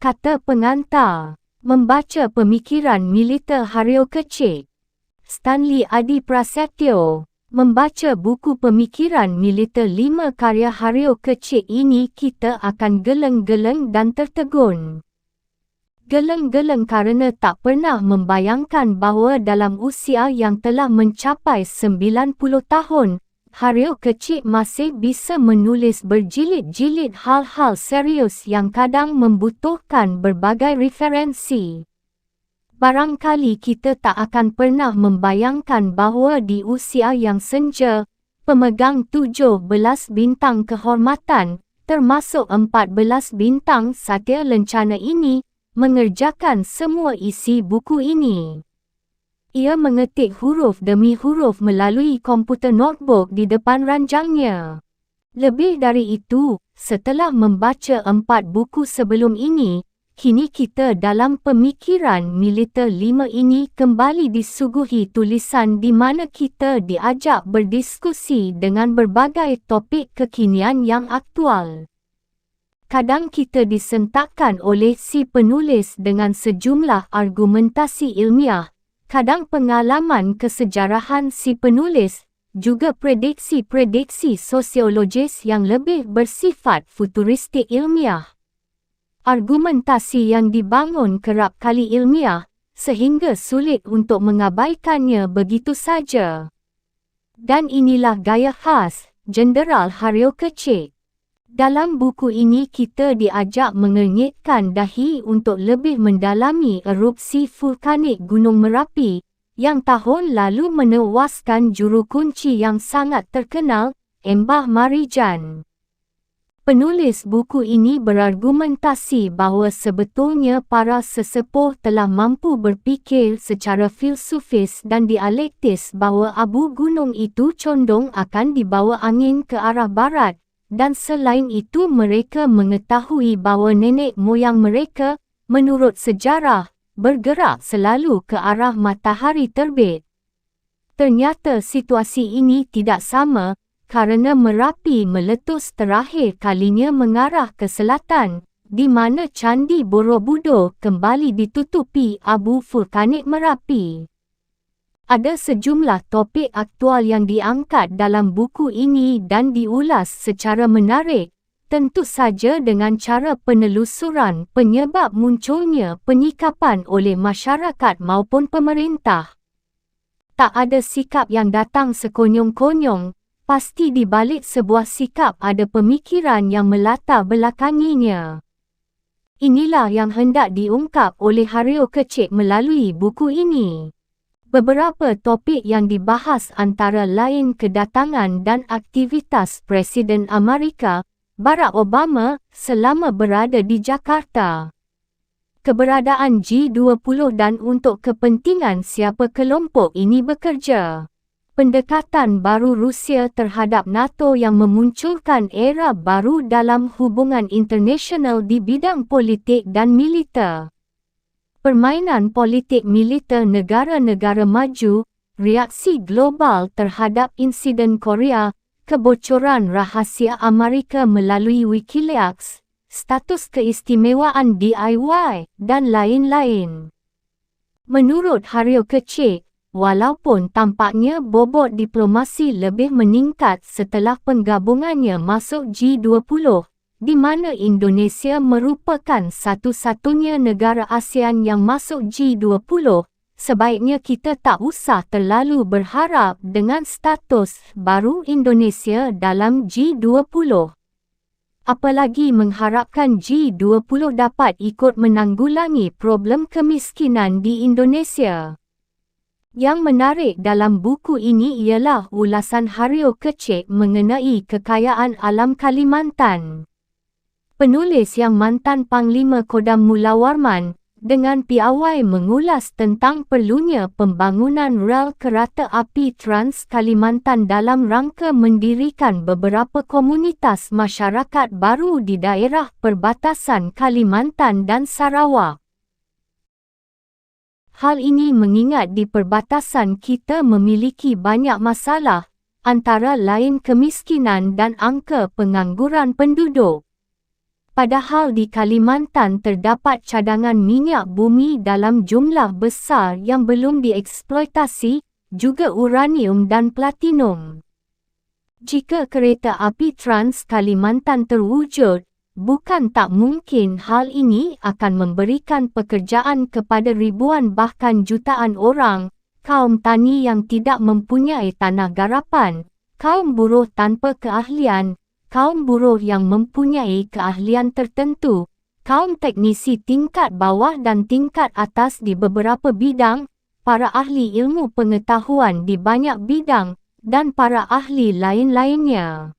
Kata pengantar, membaca pemikiran militer Haryo Kecik. Stanley Adi Prasetyo. Membaca buku pemikiran militer 5 karya Haryo Kecik ini kita akan geleng-geleng dan tertegun. Geleng-geleng kerana tak pernah membayangkan bahawa dalam usia yang telah mencapai 90 tahun, Haryo Kecik masih bisa menulis berjilid-jilid hal-hal serius yang kadang membutuhkan berbagai referensi. Barangkali kita tak akan pernah membayangkan bahawa di usia yang senja, pemegang 17 bintang kehormatan, termasuk 14 bintang Satya Lencana ini, mengerjakan semua isi buku ini. Ia mengetik huruf demi huruf melalui komputer notebook di depan ranjangnya. Lebih dari itu, setelah membaca 4 buku sebelum ini, kini kita dalam pemikiran militer 5 ini kembali disuguhi tulisan di mana kita diajak berdiskusi dengan berbagai topik kekinian yang aktual. Kadang kita disentakkan oleh si penulis dengan sejumlah argumentasi ilmiah, kadang pengalaman kesejarahan si penulis, juga prediksi-prediksi sosiologis yang lebih bersifat futuristik ilmiah. Argumentasi yang dibangun kerap kali ilmiah, sehingga sulit untuk mengabaikannya begitu saja. Dan inilah gaya khas Jenderal Haryo Kecik. Dalam buku ini kita diajak mengernyitkan dahi untuk lebih mendalami erupsi vulkanik Gunung Merapi, yang tahun lalu menewaskan jurukunci yang sangat terkenal, Embah Marijan. Penulis buku ini berargumentasi bahawa sebetulnya para sesepuh telah mampu berfikir secara filsufis dan dialektis bahawa abu gunung itu condong akan dibawa angin ke arah barat, dan selain itu mereka mengetahui bahawa nenek moyang mereka, menurut sejarah, bergerak selalu ke arah matahari terbit. Ternyata situasi ini tidak sama, kerana Merapi meletus terakhir kalinya mengarah ke selatan, di mana Candi Borobudur kembali ditutupi abu vulkanik Merapi. Ada sejumlah topik aktual yang diangkat dalam buku ini dan diulas secara menarik, tentu saja dengan cara penelusuran penyebab munculnya penyikapan oleh masyarakat maupun pemerintah. Tak ada sikap yang datang sekonyong-konyong, pasti di balik sebuah sikap ada pemikiran yang melatar belakanginya. Inilah yang hendak diungkap oleh Haryo Kecik melalui buku ini. Beberapa topik yang dibahas antara lain kedatangan dan aktivitas Presiden Amerika, Barack Obama, selama berada di Jakarta. Keberadaan G20 dan untuk kepentingan siapa kelompok ini bekerja. Pendekatan baru Rusia terhadap NATO yang memunculkan era baru dalam hubungan internasional di bidang politik dan militer. Permainan politik militer negara-negara maju, reaksi global terhadap insiden Korea, kebocoran rahasia Amerika melalui Wikileaks, status keistimewaan DIY, dan lain-lain. Menurut Haryo Kecik, walaupun tampaknya bobot diplomasi lebih meningkat setelah penggabungannya masuk G20, di mana Indonesia merupakan satu-satunya negara ASEAN yang masuk G20, sebaiknya kita tak usah terlalu berharap dengan status baru Indonesia dalam G20. Apalagi mengharapkan G20 dapat ikut menanggulangi problem kemiskinan di Indonesia. Yang menarik dalam buku ini ialah ulasan Haryo Kecik mengenai kekayaan alam Kalimantan. Penulis yang mantan Panglima Kodam Mula Warman, dengan piawai mengulas tentang perlunya pembangunan rel kereta api Trans Kalimantan dalam rangka mendirikan beberapa komunitas masyarakat baru di daerah perbatasan Kalimantan dan Sarawak. Hal ini mengingat di perbatasan kita memiliki banyak masalah, antara lain kemiskinan dan angka pengangguran penduduk. Padahal di Kalimantan terdapat cadangan minyak bumi dalam jumlah besar yang belum dieksploitasi, juga uranium dan platinum. Jika kereta api Trans Kalimantan terwujud, bukan tak mungkin hal ini akan memberikan pekerjaan kepada ribuan bahkan jutaan orang, kaum tani yang tidak mempunyai tanah garapan, kaum buruh tanpa keahlian, kaum buruh yang mempunyai keahlian tertentu, kaum teknisi tingkat bawah dan tingkat atas di beberapa bidang, para ahli ilmu pengetahuan di banyak bidang, dan para ahli lain-lainnya.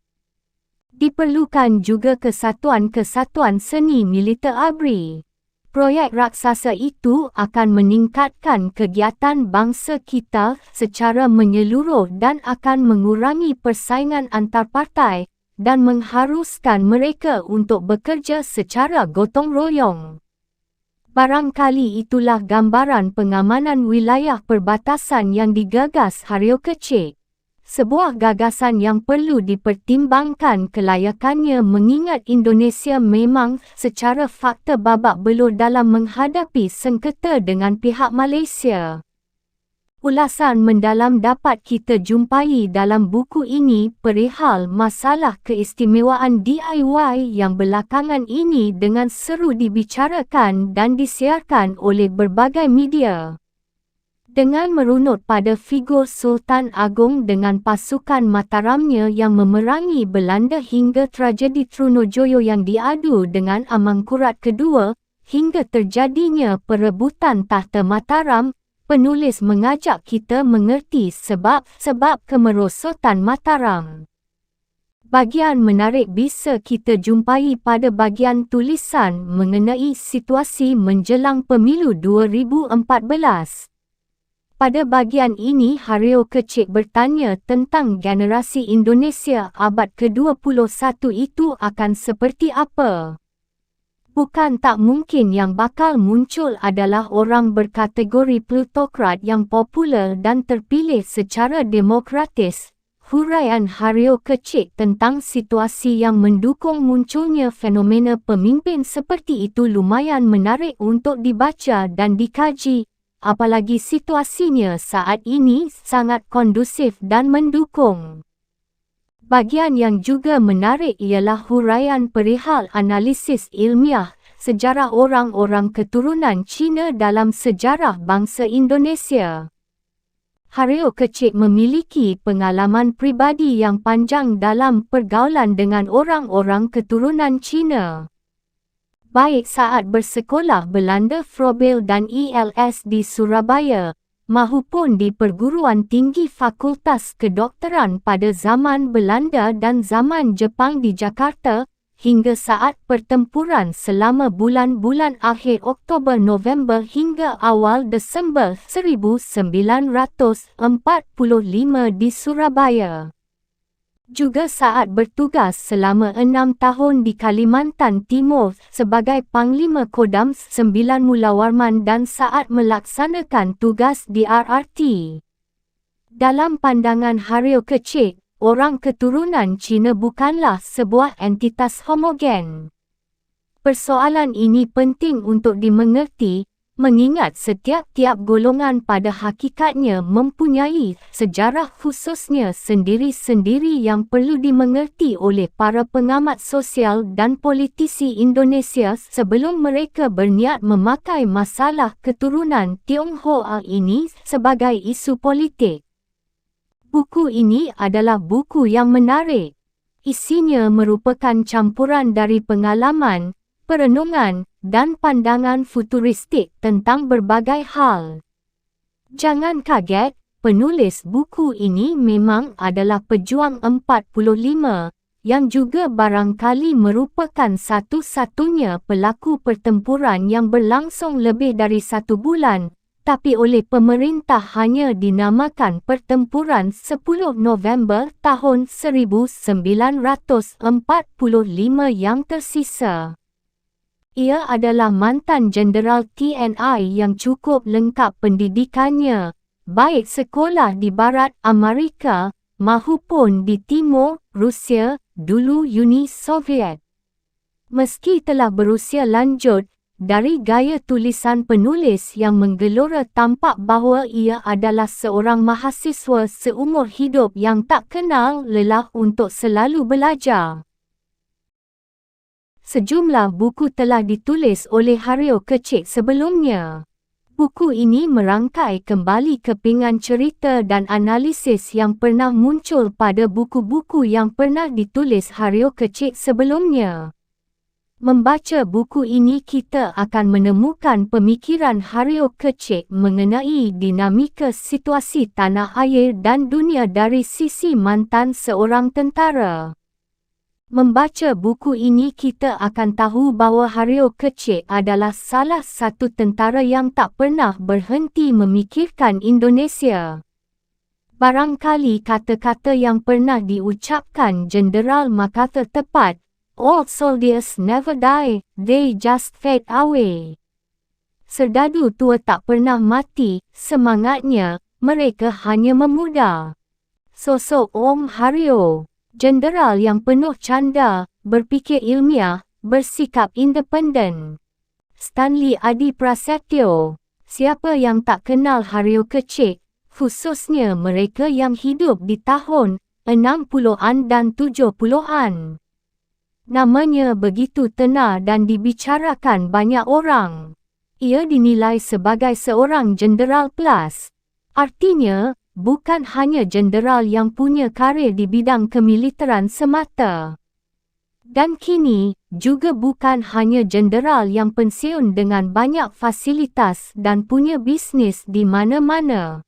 Diperlukan juga kesatuan-kesatuan seni militer ABRI. Proyek raksasa itu akan meningkatkan kegiatan bangsa kita secara menyeluruh dan akan mengurangi persaingan antar partai dan mengharuskan mereka untuk bekerja secara gotong royong. Barangkali itulah gambaran pengamanan wilayah perbatasan yang digagas Haryo Kecik. Sebuah gagasan yang perlu dipertimbangkan kelayakannya mengingat Indonesia memang secara fakta babak belur dalam menghadapi sengketa dengan pihak Malaysia. Ulasan mendalam dapat kita jumpai dalam buku ini perihal masalah keistimewaan DIY yang belakangan ini dengan seru dibicarakan dan disiarkan oleh berbagai media. Dengan merunut pada figur Sultan Agong dengan pasukan Mataramnya yang memerangi Belanda hingga tragedi Trunojoyo yang diadu dengan Amangkurat kedua, hingga terjadinya perebutan tahta Mataram, penulis mengajak kita mengerti sebab-sebab kemerosotan Mataram. Bagian menarik bisa kita jumpai pada bagian tulisan mengenai situasi menjelang pemilu 2014. Pada bagian ini Haryo Kecik bertanya tentang generasi Indonesia abad ke-21 itu akan seperti apa. Bukan tak mungkin yang bakal muncul adalah orang berkategori plutokrat yang popular dan terpilih secara demokratis. Huraian Haryo Kecik tentang situasi yang mendukung munculnya fenomena pemimpin seperti itu lumayan menarik untuk dibaca dan dikaji. Apalagi situasinya saat ini sangat kondusif dan mendukung. Bagian yang juga menarik ialah huraian perihal analisis ilmiah sejarah orang-orang keturunan Cina dalam sejarah bangsa Indonesia. Haryo Kecik memiliki pengalaman pribadi yang panjang dalam pergaulan dengan orang-orang keturunan Cina. Baik saat bersekolah Belanda Frobel dan ELS di Surabaya, mahupun di perguruan tinggi Fakultas Kedokteran pada zaman Belanda dan zaman Jepang di Jakarta, hingga saat pertempuran selama bulan-bulan akhir Oktober-November hingga awal Desember 1945 di Surabaya. Juga saat bertugas selama 6 tahun di Kalimantan Timur sebagai Panglima Kodam 9 Mula Warman dan saat melaksanakan tugas di RRT. Dalam pandangan Haryo Kecik, orang keturunan Cina bukanlah sebuah entitas homogen. Persoalan ini penting untuk dimengerti, mengingat setiap-tiap golongan pada hakikatnya mempunyai sejarah khususnya sendiri-sendiri yang perlu dimengerti oleh para pengamat sosial dan politisi Indonesia sebelum mereka berniat memakai masalah keturunan Tionghoa ini sebagai isu politik. Buku ini adalah buku yang menarik. Isinya merupakan campuran dari pengalaman, perenungan, dan pandangan futuristik tentang berbagai hal. Jangan kaget, penulis buku ini memang adalah pejuang 45, yang juga barangkali merupakan satu-satunya pelaku pertempuran yang berlangsung lebih dari 1 bulan, tapi oleh pemerintah hanya dinamakan Pertempuran 10 November tahun 1945 yang tersisa. Ia adalah mantan Jenderal TNI yang cukup lengkap pendidikannya, baik sekolah di Barat Amerika, mahupun di Timur, Rusia, dulu Uni Soviet. Meski telah berusia lanjut, dari gaya tulisan penulis yang menggelora tampak bahawa ia adalah seorang mahasiswa seumur hidup yang tak kenal lelah untuk selalu belajar. Sejumlah buku telah ditulis oleh Hario Kecik sebelumnya. Buku ini merangkai kembali kepingan cerita dan analisis yang pernah muncul pada buku-buku yang pernah ditulis Hario Kecik sebelumnya. Membaca buku ini kita akan menemukan pemikiran Hario Kecik mengenai dinamika situasi tanah air dan dunia dari sisi mantan seorang tentara. Membaca buku ini kita akan tahu bahawa Hario Kecik adalah salah satu tentara yang tak pernah berhenti memikirkan Indonesia. Barangkali kata-kata yang pernah diucapkan Jenderal MacArthur tepat, "Old soldiers never die, they just fade away." Serdadu tua tak pernah mati, semangatnya, mereka hanya memudar. Sosok Om Hario, jenderal yang penuh canda, berfikir ilmiah, bersikap independen. Stanley Adi Prasetyo, siapa yang tak kenal Hario Kecik, khususnya mereka yang hidup di tahun 60-an dan 70-an. Namanya begitu tenar dan dibicarakan banyak orang. Ia dinilai sebagai seorang jenderal plus. Artinya, bukan hanya jenderal yang punya karir di bidang kemiliteran semata. Dan kini, juga bukan hanya jenderal yang pensiun dengan banyak fasilitas dan punya bisnes di mana-mana.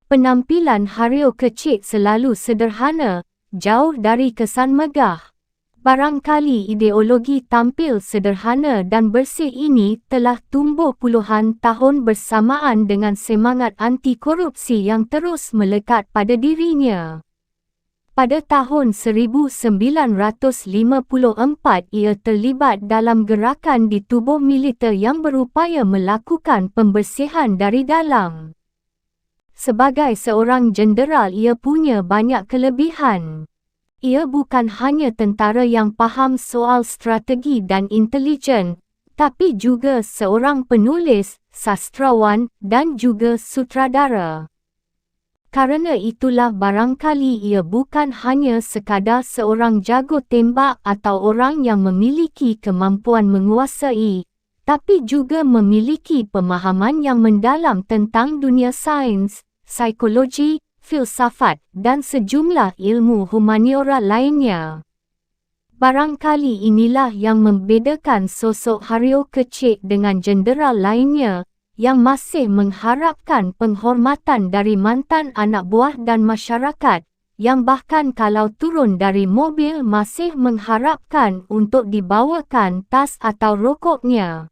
Penampilan Hario Kecik selalu sederhana, jauh dari kesan megah. Barangkali ideologi tampil sederhana dan bersih ini telah tumbuh puluhan tahun bersamaan dengan semangat anti korupsi yang terus melekat pada dirinya. Pada tahun 1954 ia terlibat dalam gerakan di tubuh militer yang berupaya melakukan pembersihan dari dalam. Sebagai seorang jenderal ia punya banyak kelebihan. Ia bukan hanya tentara yang faham soal strategi dan intelijen, tapi juga seorang penulis, sastrawan dan juga sutradara. Karena itulah barangkali ia bukan hanya sekadar seorang jago tembak atau orang yang memiliki kemampuan menguasai, tapi juga memiliki pemahaman yang mendalam tentang dunia sains, psikologi, filsafat dan sejumlah ilmu humaniora lainnya. Barangkali inilah yang membedakan sosok Hario Kecik dengan jenderal lainnya, yang masih mengharapkan penghormatan dari mantan anak buah dan masyarakat, yang bahkan kalau turun dari mobil masih mengharapkan untuk dibawakan tas atau rokoknya.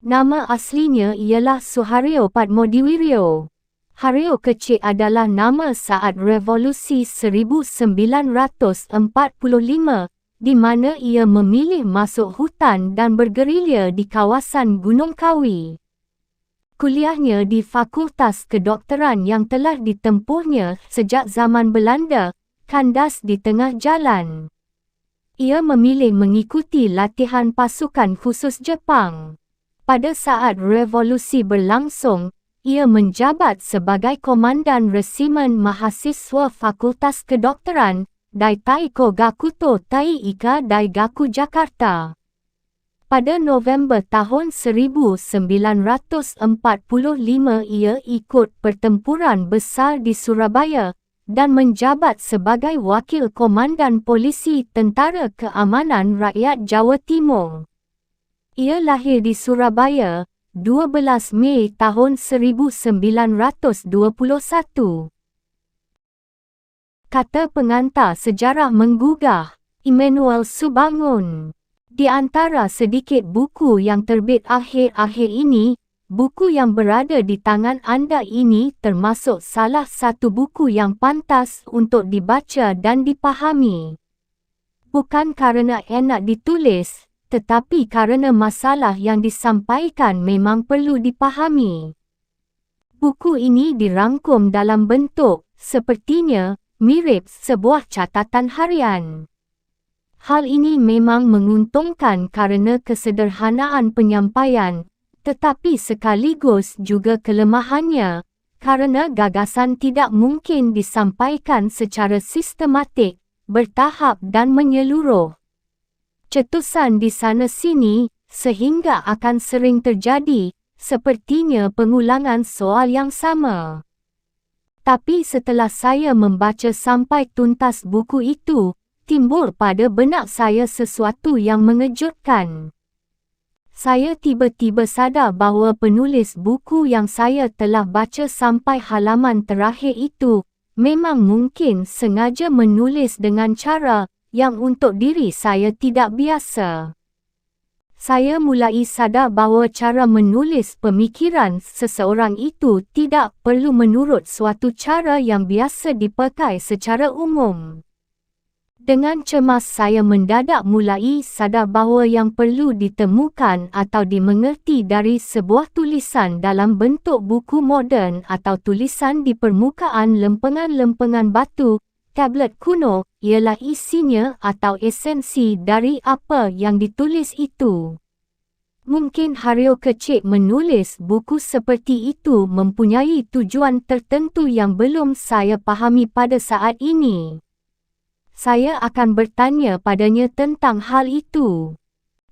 Nama aslinya ialah Suharyo Padmodiwiryo. Hario Kecik adalah nama saat Revolusi 1945, di mana ia memilih masuk hutan dan bergerilya di kawasan Gunung Kawi. Kuliahnya di Fakultas Kedokteran yang telah ditempuhnya sejak zaman Belanda, kandas di tengah jalan. Ia memilih mengikuti latihan pasukan khusus Jepang. Pada saat revolusi berlangsung, ia menjabat sebagai Komandan Resimen Mahasiswa Fakultas Kedokteran, Daitaiko Gakuto Taika Daigaku Jakarta. Pada November tahun 1945 ia ikut pertempuran besar di Surabaya dan menjabat sebagai Wakil Komandan Polisi Tentara Keamanan Rakyat Jawa Timur. Ia lahir di Surabaya, 12 Mei tahun 1921. Kata pengantar sejarah menggugah, Immanuel Subangun. Di antara sedikit buku yang terbit akhir-akhir ini, buku yang berada di tangan anda ini termasuk salah satu buku yang pantas untuk dibaca dan dipahami. Bukan kerana enak ditulis, tetapi kerana masalah yang disampaikan memang perlu dipahami. Buku ini dirangkum dalam bentuk, sepertinya, mirip sebuah catatan harian. Hal ini memang menguntungkan kerana kesederhanaan penyampaian, tetapi sekaligus juga kelemahannya, kerana gagasan tidak mungkin disampaikan secara sistematik, bertahap dan menyeluruh. Cetusan di sana-sini, sehingga akan sering terjadi, sepertinya pengulangan soal yang sama. Tapi setelah saya membaca sampai tuntas buku itu, timbul pada benak saya sesuatu yang mengejutkan. Saya tiba-tiba sadar bahawa penulis buku yang saya telah baca sampai halaman terakhir itu, memang mungkin sengaja menulis dengan cara yang untuk diri saya tidak biasa. Saya mulai sadar bahawa cara menulis pemikiran seseorang itu tidak perlu menurut suatu cara yang biasa dipakai secara umum. Dengan cemas saya mendadak mulai sadar bahawa yang perlu ditemukan atau dimengerti dari sebuah tulisan dalam bentuk buku moden atau tulisan di permukaan lempengan-lempengan batu, tablet kuno, ialah isinya atau esensi dari apa yang ditulis itu. Mungkin Hario kecil menulis buku seperti itu mempunyai tujuan tertentu yang belum saya pahami pada saat ini. Saya akan bertanya padanya tentang hal itu.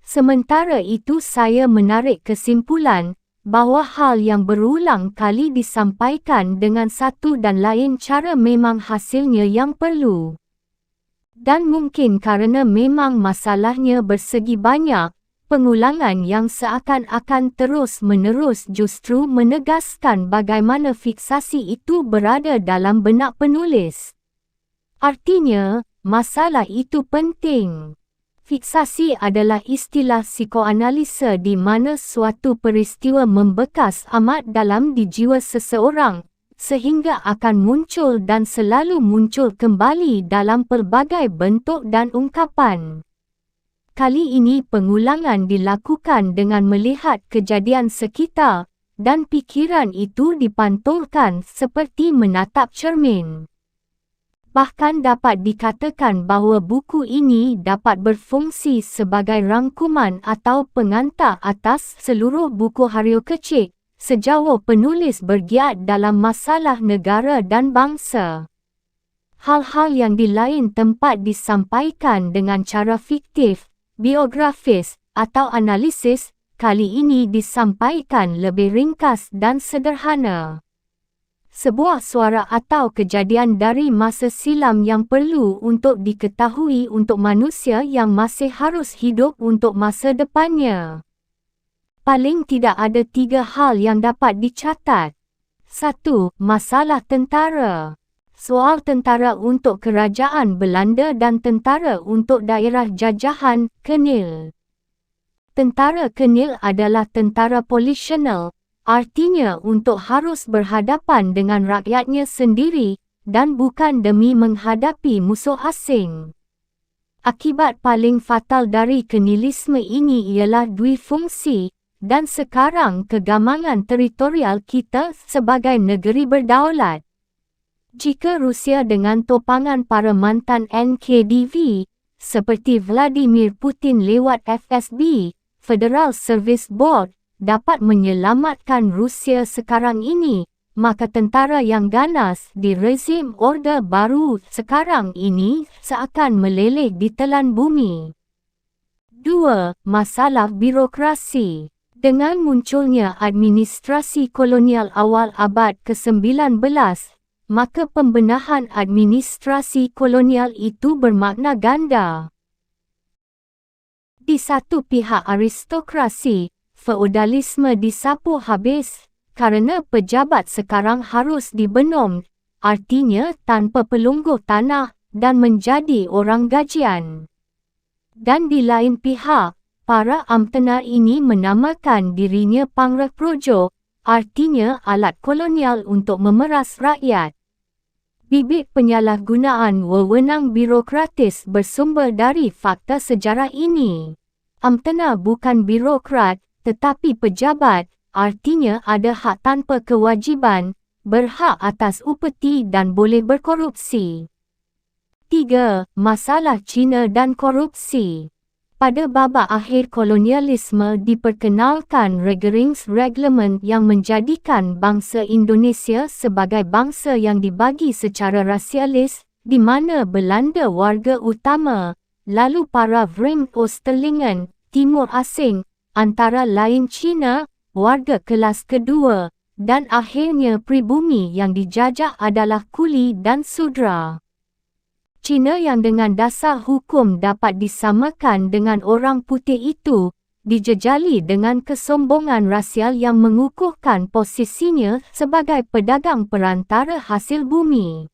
Sementara itu saya menarik kesimpulan bahawa hal yang berulang kali disampaikan dengan satu dan lain cara memang hasilnya yang perlu. Dan mungkin kerana memang masalahnya bersegi banyak, pengulangan yang seakan-akan terus-menerus justru menegaskan bagaimana fiksasi itu berada dalam benak penulis. Artinya, masalah itu penting. Fiksasi adalah istilah psikoanalisa di mana suatu peristiwa membekas amat dalam di jiwa seseorang, sehingga akan muncul dan selalu muncul kembali dalam pelbagai bentuk dan ungkapan. Kali ini pengulangan dilakukan dengan melihat kejadian sekitar, dan pikiran itu dipantulkan seperti menatap cermin. Bahkan dapat dikatakan bahawa buku ini dapat berfungsi sebagai rangkuman atau pengantar atas seluruh buku Hario kecil, sejauh penulis bergiat dalam masalah negara dan bangsa. Hal-hal yang di lain tempat disampaikan dengan cara fiktif, biografis, atau analisis, kali ini disampaikan lebih ringkas dan sederhana. Sebuah suara atau kejadian dari masa silam yang perlu untuk diketahui untuk manusia yang masih harus hidup untuk masa depannya. Paling tidak ada 3 hal yang dapat dicatat. 1. Masalah tentara. Soal tentara untuk kerajaan Belanda dan tentara untuk daerah jajahan, Kenil. Tentara Kenil adalah tentara polisional, artinya untuk harus berhadapan dengan rakyatnya sendiri, dan bukan demi menghadapi musuh asing. Akibat paling fatal dari kenilisme ini ialah duifungsi, dan sekarang kegamangan teritorial kita sebagai negeri berdaulat. Jika Rusia dengan topangan para mantan NKDV, seperti Vladimir Putin lewat FSB, Federal Service Board, dapat menyelamatkan Rusia sekarang ini, maka tentara yang ganas di rezim Orde Baru sekarang ini seakan meleleh di telan bumi. 2. Masalah birokrasi. Dengan munculnya administrasi kolonial awal abad ke-19, maka pembenahan administrasi kolonial itu bermakna ganda. Di satu pihak aristokrasi, feodalisme disapu habis, kerana pejabat sekarang harus dibenom, artinya tanpa pelungguh tanah, dan menjadi orang gajian. Dan di lain pihak, para amtena ini menamakan dirinya pangreprojo, artinya alat kolonial untuk memeras rakyat. Bibit penyalahgunaan wewenang birokratis bersumber dari fakta sejarah ini. Amtena bukan birokrat, tetapi pejabat, artinya ada hak tanpa kewajiban, berhak atas upeti dan boleh berkorupsi. 3. Masalah Cina dan korupsi. Pada babak akhir kolonialisme diperkenalkan Regeringsreglement yang menjadikan bangsa Indonesia sebagai bangsa yang dibagi secara rasialis, di mana Belanda warga utama, lalu para Vreemde Oosterlingen, Timur Asing, antara lain Cina, warga kelas kedua, dan akhirnya pribumi yang dijajah adalah kuli dan sudra. Cina yang dengan dasar hukum dapat disamakan dengan orang putih itu, dijejali dengan kesombongan rasial yang mengukuhkan posisinya sebagai pedagang perantara hasil bumi.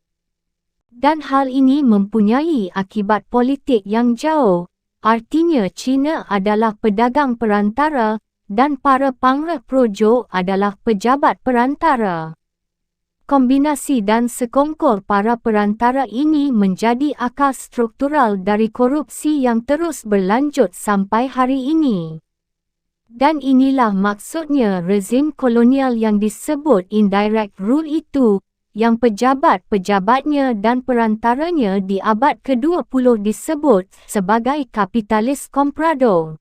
Dan hal ini mempunyai akibat politik yang jauh, artinya Cina adalah pedagang perantara dan para pangreh projo adalah pejabat perantara. Kombinasi dan sekongkol para perantara ini menjadi akar struktural dari korupsi yang terus berlanjut sampai hari ini. Dan inilah maksudnya rezim kolonial yang disebut indirect rule itu, yang pejabat-pejabatnya dan perantaranya di abad ke-20 disebut sebagai kapitalis comprador.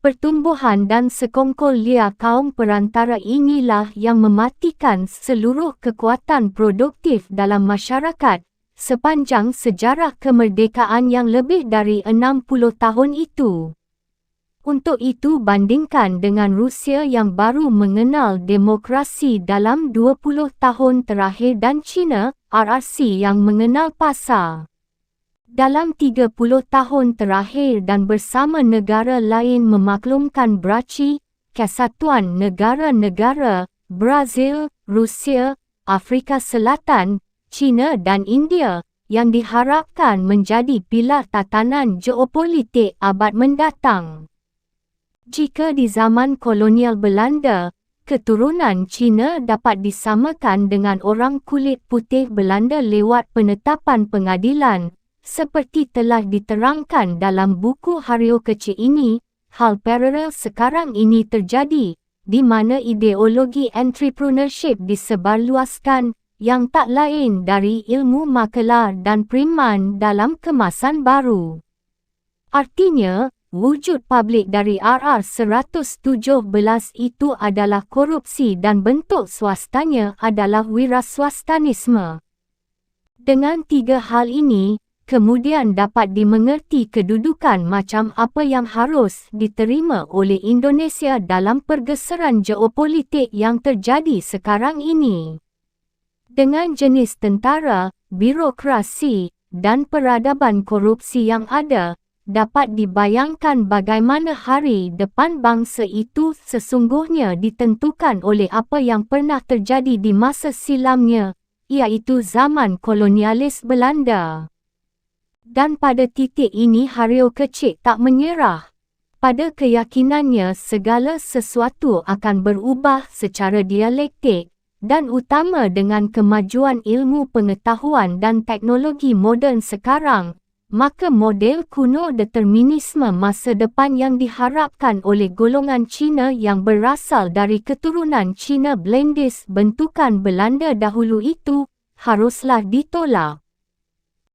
Pertumbuhan dan sekongkol liar kaum perantara inilah yang mematikan seluruh kekuatan produktif dalam masyarakat sepanjang sejarah kemerdekaan yang lebih dari 60 tahun itu. Untuk itu bandingkan dengan Rusia yang baru mengenal demokrasi dalam 20 tahun terakhir dan China, RRC yang mengenal pasar. Dalam 30 tahun terakhir dan bersama negara lain memaklumkan BRACI, Kesatuan Negara-Negara, Brazil, Rusia, Afrika Selatan, China dan India, yang diharapkan menjadi pilar tatanan geopolitik abad mendatang. Jika di zaman kolonial Belanda, keturunan Cina dapat disamakan dengan orang kulit putih Belanda lewat penetapan pengadilan, seperti telah diterangkan dalam buku Hario Kecil ini, hal paralel sekarang ini terjadi, di mana ideologi entrepreneurship disebarluaskan, yang tak lain dari ilmu makelar dan priman dalam kemasan baru. Artinya, wujud publik dari RR117 itu adalah korupsi dan bentuk swastanya adalah wiraswastanisme. Dengan tiga hal ini, kemudian dapat dimengerti kedudukan macam apa yang harus diterima oleh Indonesia dalam pergeseran geopolitik yang terjadi sekarang ini. Dengan jenis tentara, birokrasi, dan peradaban korupsi yang ada, dapat dibayangkan bagaimana hari depan bangsa itu sesungguhnya ditentukan oleh apa yang pernah terjadi di masa silamnya, iaitu zaman kolonialis Belanda. Dan pada titik ini Hario Kecil tak menyerah. Pada keyakinannya segala sesuatu akan berubah secara dialektik, dan utama dengan kemajuan ilmu pengetahuan dan teknologi moden sekarang, maka model kuno determinisme masa depan yang diharapkan oleh golongan Cina yang berasal dari keturunan Cina Blandis bentukan Belanda dahulu itu, haruslah ditolak.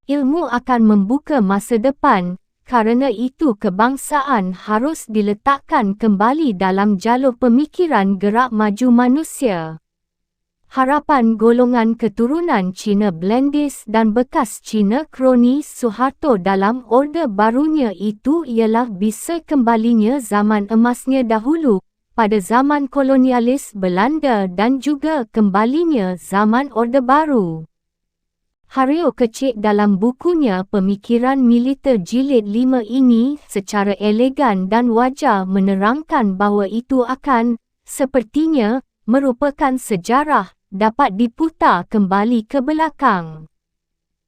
Ilmu akan membuka masa depan, kerana itu kebangsaan harus diletakkan kembali dalam jalur pemikiran gerak maju manusia. Harapan golongan keturunan Cina Blandis dan bekas Cina kroni Suharto dalam Orde Barunya itu ialah bisa kembalinya zaman emasnya dahulu, pada zaman kolonialis Belanda dan juga kembalinya zaman Orde Baru. Hario Kecil dalam bukunya Pemikiran Militer Jilid 5 ini secara elegan dan wajar menerangkan bahawa itu akan, sepertinya, merupakan sejarah, dapat diputar kembali ke belakang.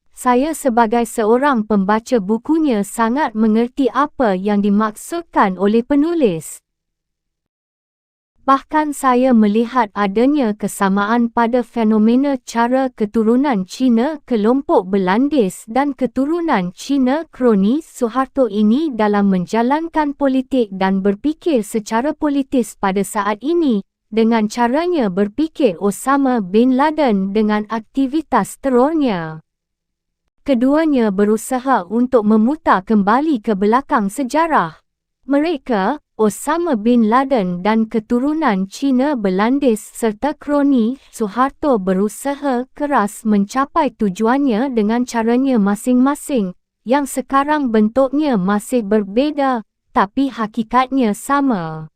Saya sebagai seorang pembaca bukunya sangat mengerti apa yang dimaksudkan oleh penulis. Bahkan saya melihat adanya kesamaan pada fenomena cara keturunan Cina kelompok Belandis dan keturunan Cina kroni Suharto ini dalam menjalankan politik dan berfikir secara politis pada saat ini, dengan caranya berfikir Osama bin Laden dengan aktivitas terornya. Keduanya berusaha untuk memutar kembali ke belakang sejarah. Mereka, Osama bin Laden dan keturunan Cina Belandis serta kroni Suharto berusaha keras mencapai tujuannya dengan caranya masing-masing, yang sekarang bentuknya masih berbeza, tapi hakikatnya sama.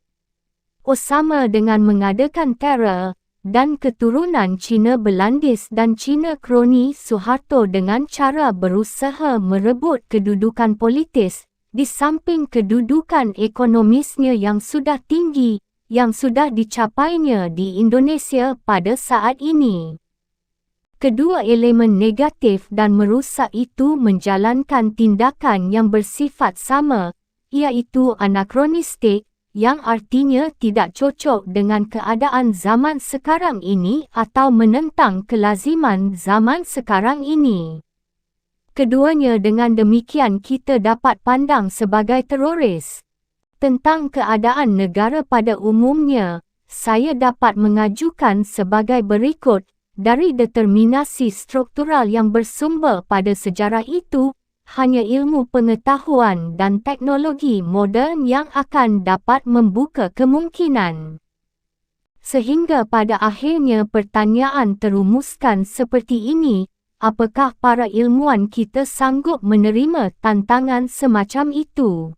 Osama dengan mengadakan teror, dan keturunan Cina Belandis dan Cina kroni Suharto dengan cara berusaha merebut kedudukan politis, di samping kedudukan ekonomisnya yang sudah tinggi, yang sudah dicapainya di Indonesia pada saat ini. Kedua elemen negatif dan merusak itu menjalankan tindakan yang bersifat sama, iaitu anakronistik, yang artinya tidak cocok dengan keadaan zaman sekarang ini atau menentang kelaziman zaman sekarang ini. Keduanya dengan demikian kita dapat pandang sebagai teroris. Tentang keadaan negara pada umumnya, saya dapat mengajukan sebagai berikut, dari determinasi struktural yang bersumber pada sejarah itu, hanya ilmu pengetahuan dan teknologi moden yang akan dapat membuka kemungkinan. Sehingga pada akhirnya pertanyaan terumuskan seperti ini, apakah para ilmuwan kita sanggup menerima tantangan semacam itu?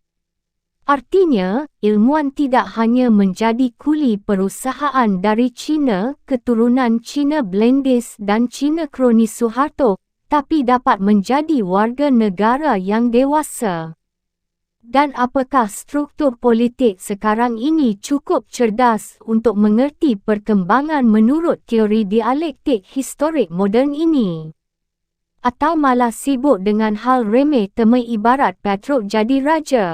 Artinya, ilmuwan tidak hanya menjadi kuli perusahaan dari Cina, keturunan Cina Belandis dan Cina kroni Suharto, tapi dapat menjadi warga negara yang dewasa. Dan apakah struktur politik sekarang ini cukup cerdas untuk mengerti perkembangan menurut teori dialektik historik moden ini? Atau malah sibuk dengan hal remeh temeh ibarat Petruk jadi raja?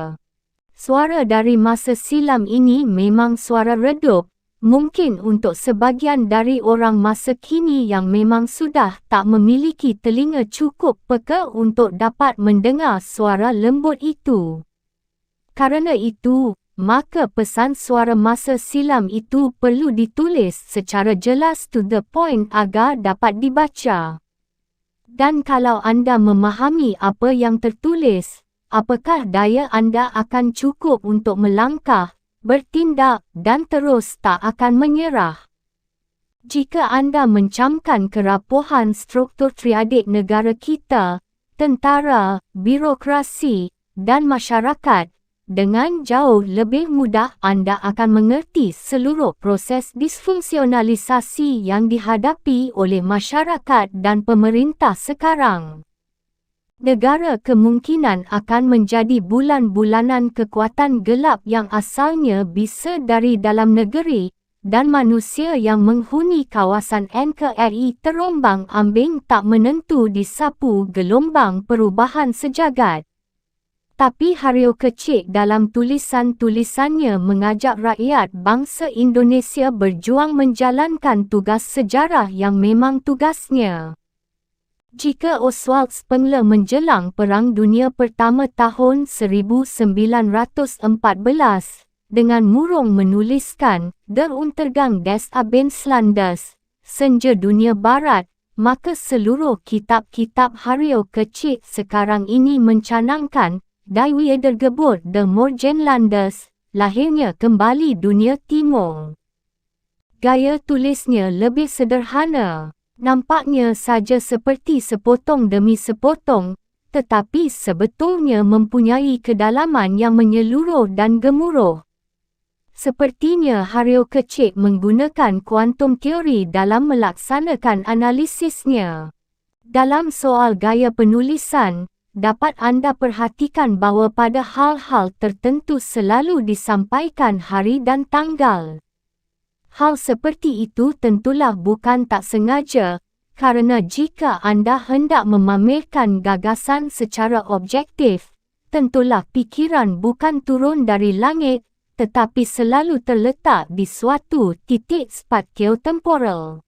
Suara dari masa silam ini memang suara redup, mungkin untuk sebahagian dari orang masa kini yang memang sudah tak memiliki telinga cukup peka untuk dapat mendengar suara lembut itu. Karena itu, maka pesan suara masa silam itu perlu ditulis secara jelas to the point agar dapat dibaca. Dan kalau anda memahami apa yang tertulis, apakah daya anda akan cukup untuk melangkah, bertindak dan terus tak akan menyerah? Jika anda mencamkan kerapuhan struktur triadik negara kita, tentara, birokrasi, dan masyarakat, dengan jauh lebih mudah anda akan mengerti seluruh proses disfungsionalisasi yang dihadapi oleh masyarakat dan pemerintah sekarang. Negara kemungkinan akan menjadi bulan-bulanan kekuatan gelap yang asalnya bisa dari dalam negeri, dan manusia yang menghuni kawasan NKRI terombang-ambing tak menentu disapu gelombang perubahan sejagat. Tapi Haryo Kecik dalam tulisan-tulisannya mengajak rakyat bangsa Indonesia berjuang menjalankan tugas sejarah yang memang tugasnya. Jika Oswald Spengler menjelang Perang Dunia Pertama tahun 1914 dengan murung menuliskan Der Untergang des Abendlandes, Senja Dunia Barat, maka seluruh kitab-kitab Haryo Kecik sekarang ini mencanangkan Die Wiedergeburt der Morgenlandes, lahirnya kembali dunia timur. Gaya tulisnya lebih sederhana. Nampaknya saja seperti sepotong demi sepotong, tetapi sebetulnya mempunyai kedalaman yang menyeluruh dan gemuruh. Sepertinya Haryo Kecik menggunakan kuantum teori dalam melaksanakan analisisnya. Dalam soal gaya penulisan, dapat anda perhatikan bahawa pada hal-hal tertentu selalu disampaikan hari dan tanggal. Hal seperti itu tentulah bukan tak sengaja, kerana jika anda hendak memamerkan gagasan secara objektif, tentulah pikiran bukan turun dari langit, tetapi selalu terletak di suatu titik spatiotemporal.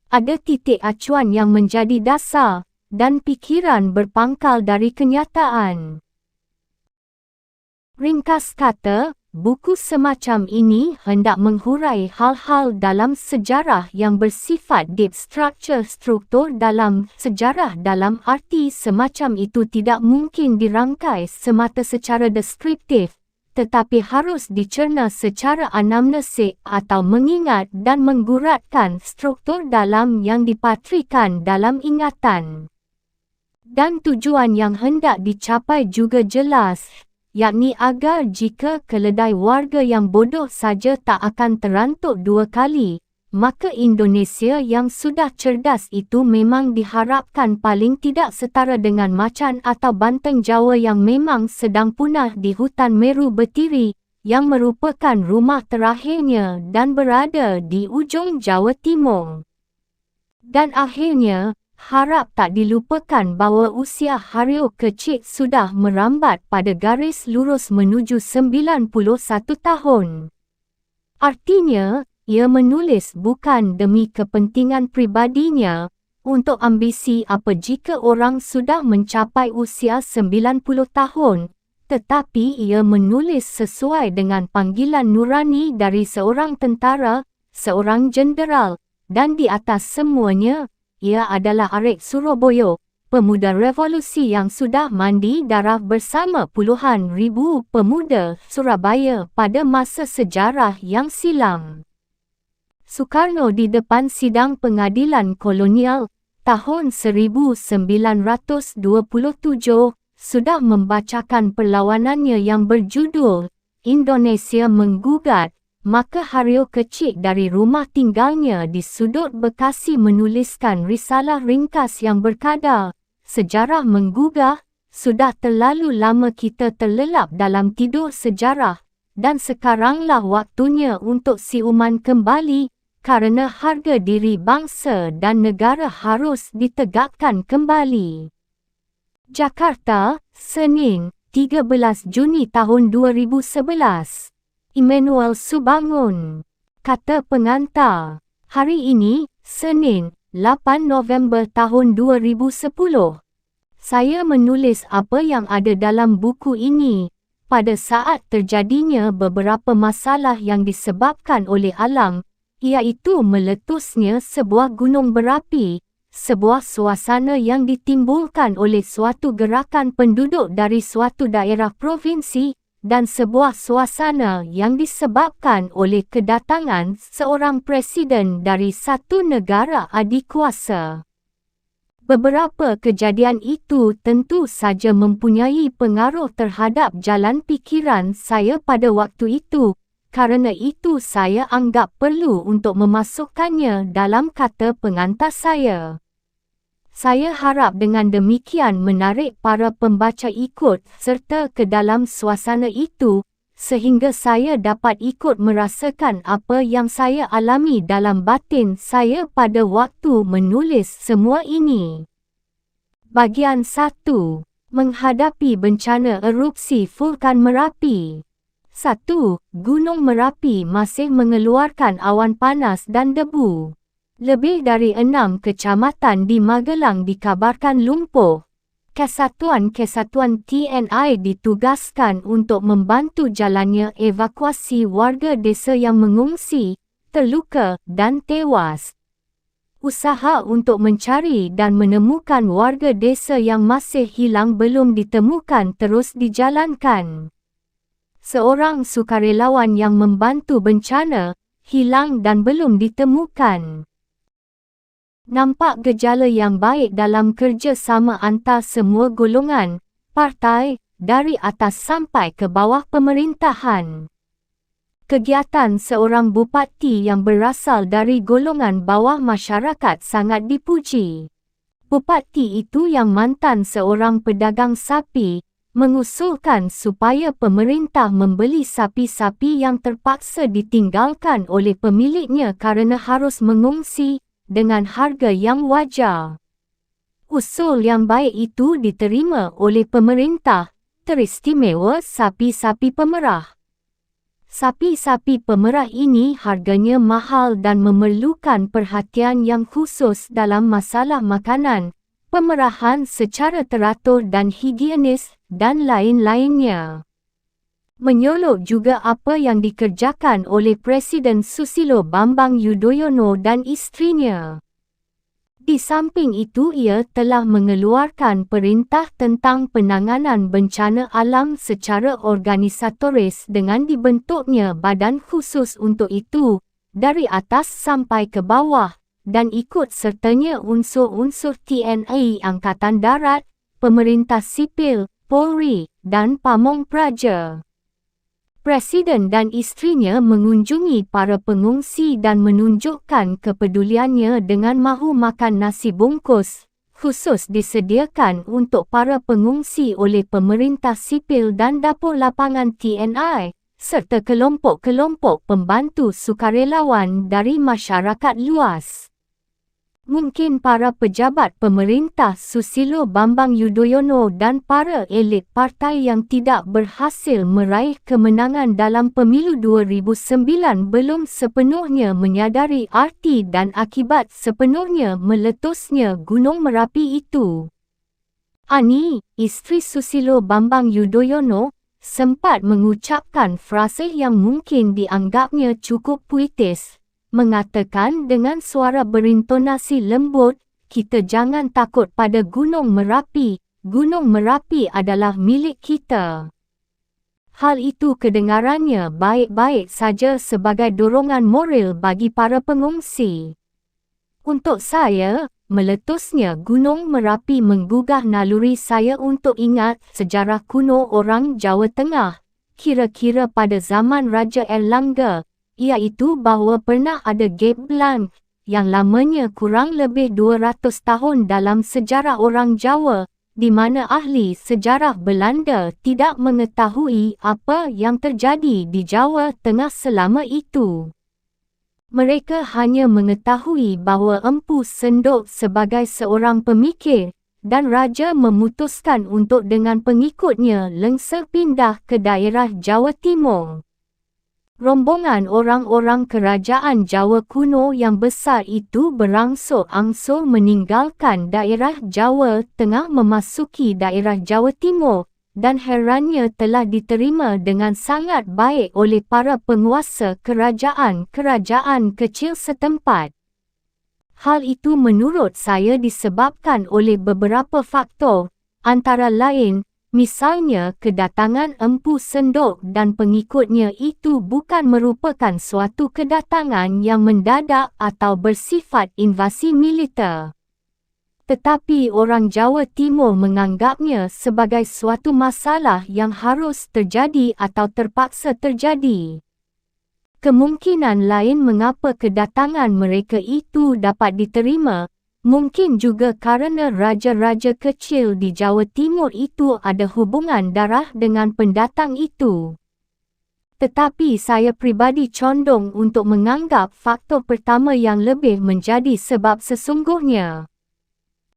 Ada titik acuan yang menjadi dasar, dan pikiran berpangkal dari kenyataan. Ringkas kata, buku semacam ini hendak menghurai hal-hal dalam sejarah yang bersifat deep structure, struktur dalam sejarah dalam arti semacam itu tidak mungkin dirangkai semata secara deskriptif, tetapi harus dicerna secara anamnesik atau mengingat dan mengguratkan struktur dalam yang dipatrikan dalam ingatan. Dan tujuan yang hendak dicapai juga jelas, yakni agar jika keledai warga yang bodoh saja tak akan terantuk dua kali, maka Indonesia yang sudah cerdas itu memang diharapkan paling tidak setara dengan macan atau banteng Jawa yang memang sedang punah di hutan Meru Betiri, yang merupakan rumah terakhirnya dan berada di ujung Jawa Timur. Dan akhirnya, harap tak dilupakan bahawa usia Hario kecil sudah merambat pada garis lurus menuju 91 tahun. Artinya, ia menulis bukan demi kepentingan pribadinya, untuk ambisi apa jika orang sudah mencapai usia 90 tahun, tetapi ia menulis sesuai dengan panggilan nurani dari seorang tentara, seorang jenderal, dan di atas semuanya, ia adalah Arek Suroboyo, pemuda revolusi yang sudah mandi darah bersama puluhan ribu pemuda Surabaya pada masa sejarah yang silam. Soekarno di depan sidang pengadilan kolonial tahun 1927 sudah membacakan perlawanannya yang berjudul Indonesia Menggugat. Maka Hario kecil dari rumah tinggalnya di sudut Bekasi menuliskan risalah ringkas yang berkadar, Sejarah Menggugah, sudah terlalu lama kita terlelap dalam tidur sejarah, dan sekaranglah waktunya untuk siuman kembali, kerana harga diri bangsa dan negara harus ditegakkan kembali. Jakarta, Senin, 13 Juni tahun 2011. Immanuel Subangun. Kata pengantar. Hari ini, Senin, 8 November tahun 2010. Saya menulis apa yang ada dalam buku ini, pada saat terjadinya beberapa masalah yang disebabkan oleh alam, iaitu meletusnya sebuah gunung berapi, sebuah suasana yang ditimbulkan oleh suatu gerakan penduduk dari suatu daerah provinsi, dan sebuah suasana yang disebabkan oleh kedatangan seorang presiden dari satu negara adikuasa. Beberapa kejadian itu tentu saja mempunyai pengaruh terhadap jalan fikiran saya pada waktu itu, kerana itu saya anggap perlu untuk memasukkannya dalam kata pengantar saya. Saya harap dengan demikian menarik para pembaca ikut serta ke dalam suasana itu, sehingga saya dapat ikut merasakan apa yang saya alami dalam batin saya pada waktu menulis semua ini. Bagian 1. Menghadapi bencana erupsi vulkan Merapi. 1. Gunung Merapi masih mengeluarkan awan panas dan debu. Lebih dari 6 kecamatan di Magelang dikabarkan lumpuh. Kesatuan-kesatuan TNI ditugaskan untuk membantu jalannya evakuasi warga desa yang mengungsi, terluka dan tewas. Usaha untuk mencari dan menemukan warga desa yang masih hilang belum ditemukan terus dijalankan. Seorang sukarelawan yang membantu bencana hilang dan belum ditemukan. Nampak gejala yang baik dalam kerjasama antar semua golongan, partai, dari atas sampai ke bawah pemerintahan. Kegiatan seorang bupati yang berasal dari golongan bawah masyarakat sangat dipuji. Bupati itu yang mantan seorang pedagang sapi, mengusulkan supaya pemerintah membeli sapi-sapi yang terpaksa ditinggalkan oleh pemiliknya kerana harus mengungsi, dengan harga yang wajar. Usul yang baik itu diterima oleh pemerintah, teristimewa sapi-sapi pemerah. Sapi-sapi pemerah ini harganya mahal dan memerlukan perhatian yang khusus dalam masalah makanan, pemerahan secara teratur dan higienis, dan lain-lainnya. Menyolok juga apa yang dikerjakan oleh Presiden Susilo Bambang Yudhoyono dan isterinya. Di samping itu ia telah mengeluarkan perintah tentang penanganan bencana alam secara organisatoris dengan dibentuknya badan khusus untuk itu, dari atas sampai ke bawah, dan ikut sertanya unsur-unsur TNI Angkatan Darat, pemerintah sipil, Polri, dan Pamong Praja. Presiden dan isterinya mengunjungi para pengungsi dan menunjukkan kepeduliannya dengan mahu makan nasi bungkus, khusus disediakan untuk para pengungsi oleh pemerintah sipil dan dapur lapangan TNI, serta kelompok-kelompok pembantu sukarelawan dari masyarakat luas. Mungkin para pejabat pemerintah Susilo Bambang Yudhoyono dan para elit partai yang tidak berhasil meraih kemenangan dalam pemilu 2009 belum sepenuhnya menyadari arti dan akibat sepenuhnya meletusnya Gunung Merapi itu. Ani, isteri Susilo Bambang Yudhoyono, sempat mengucapkan frase yang mungkin dianggapnya cukup puitis, mengatakan dengan suara berintonasi lembut, "Kita jangan takut pada Gunung Merapi, Gunung Merapi adalah milik kita." Hal itu kedengarannya baik-baik saja sebagai dorongan moral bagi para pengungsi. Untuk saya, meletusnya Gunung Merapi menggugah naluri saya untuk ingat sejarah kuno orang Jawa Tengah, kira-kira pada zaman Raja Erlangga, iaitu bahawa pernah ada gap blank yang lamanya kurang lebih 200 tahun dalam sejarah orang Jawa, di mana ahli sejarah Belanda tidak mengetahui apa yang terjadi di Jawa Tengah selama itu. Mereka hanya mengetahui bahawa Empu Sendok sebagai seorang pemikir, dan Raja memutuskan untuk dengan pengikutnya lengser pindah ke daerah Jawa Timur. Rombongan orang-orang kerajaan Jawa kuno yang besar itu berangsur-angsur meninggalkan daerah Jawa Tengah memasuki daerah Jawa Timur, dan herannya telah diterima dengan sangat baik oleh para penguasa kerajaan-kerajaan kecil setempat. Hal itu menurut saya disebabkan oleh beberapa faktor, antara lain, misalnya kedatangan Empu Sendok dan pengikutnya itu bukan merupakan suatu kedatangan yang mendadak atau bersifat invasi militer. Tetapi orang Jawa Timur menganggapnya sebagai suatu masalah yang harus terjadi atau terpaksa terjadi. Kemungkinan lain mengapa kedatangan mereka itu dapat diterima, mungkin juga kerana raja-raja kecil di Jawa Timur itu ada hubungan darah dengan pendatang itu. Tetapi saya pribadi condong untuk menganggap faktor pertama yang lebih menjadi sebab sesungguhnya.